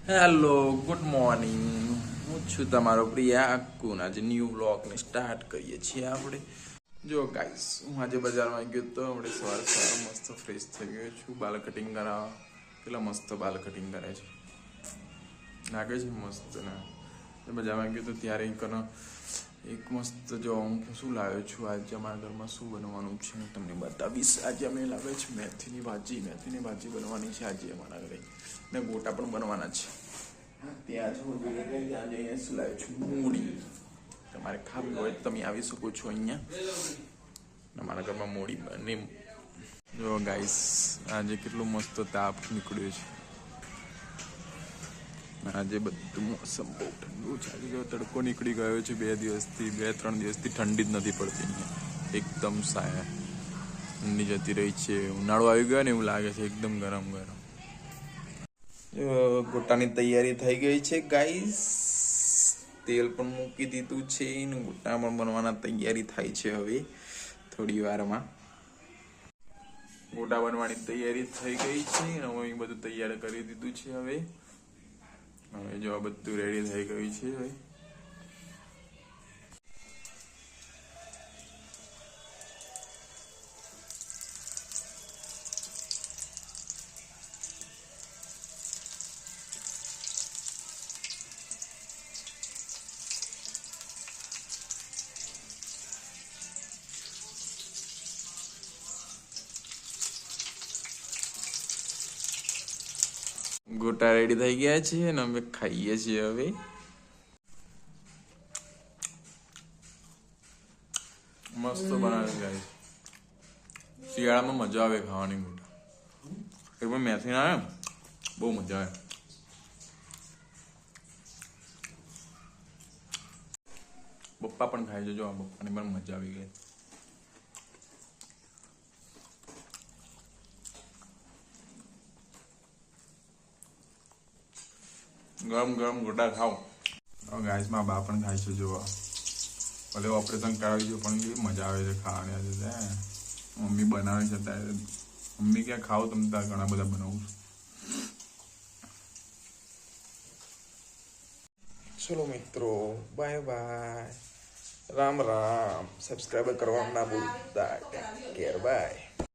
Hello good morning, હું છું તમારો પ્રિય આકુન. આજે ન્યૂ બ્લોગને સ્ટાર્ટ કરીએ છીએ આપણે. જો ગાઈસ, હું આજે બજારમાં ગયો તો આપણે સવારે મસ્ત ફ્રેશ થઈ ગયો છું. બાલ કટિંગ કરાવવા. કેટલા મસ્ત બાલ કટિંગ કરે છે, લાગે છે મસ્ત ને. બજારમાં ગયો તો ત્યારે એક મસ્ત જો હું શું લાવ્યો છું. આજે અમારા ઘરમાં શું બનવાનું છે હું તમને બતાવીશ. આજે અમને લાગે છે મેથીની ભાજી બનવાની છે આજે અમારા ઘરે, ને ગોટા પણ બનવાના છે. ત્યાં જઈને શું લાવ્યો છું, મૂડી. તમારે ખાવી હોય તમે આવી શકો છો અહીંયા. અમારા ઘરમાં મૂડી બને. જો ગાઈસ, આજે કેટલું મસ્ત તાપ નીકળ્યો છે. આજે બધું મોસમ બહુ ઠંડુ છે. આજે જો તડકો નીકળી ગયો છે. 2-3 દિવસથી ઠંડી જ નથી પડતી. એકદમ ઠંડી જતી રહી છે. ઉનાળો આવી ગયો ને એવું લાગે છે, એકદમ ગરમ. ગોટાની તૈયારી થઈ ગઈ છે ગાઈસ. તેલ પણ મૂકી દીધું છે ને ગોટા પણ બનવાના તૈયારી થાય છે. હવે થોડી વારમાં ગોટા બનવાની તૈયારી થઈ ગઈ છે. હવે બધું તૈયાર કરી દીધું છે. હવે જો બધું રેડી થઈ ગયું છે. હવે ગોટા રેડી થઈ ગયા છે અને અમે ખાઈએ છીએ. હવે મસ્ત બનાવે ગાઈસ. શિયાળામાં મજા આવે ખાવાની ગોટા. એમાં મેથી ના આવે, બહુ મજા આવે. પપ્પા પણ ખાય છે. જો પપ્પાને પણ મજા આવી ગઈ. ગરમ ગરમ ગોટા ખાવ. ગાઈસ, માં બા પણ ખાય છે. જોવા ભલે ઓપરેશન કરાવી છે પણ કેવી મજા આવે છે ખાવાની. આજે મમ્મી બનાવે છે. ત્યારે મમ્મી ક્યાં ખાવ તમે ત્યાં ઘણા બધા બનાવું છું. ચલો મિત્રો, bye bye, Ram Ram. Subscribe કરવાનું ના ભૂલતા. Take care, by.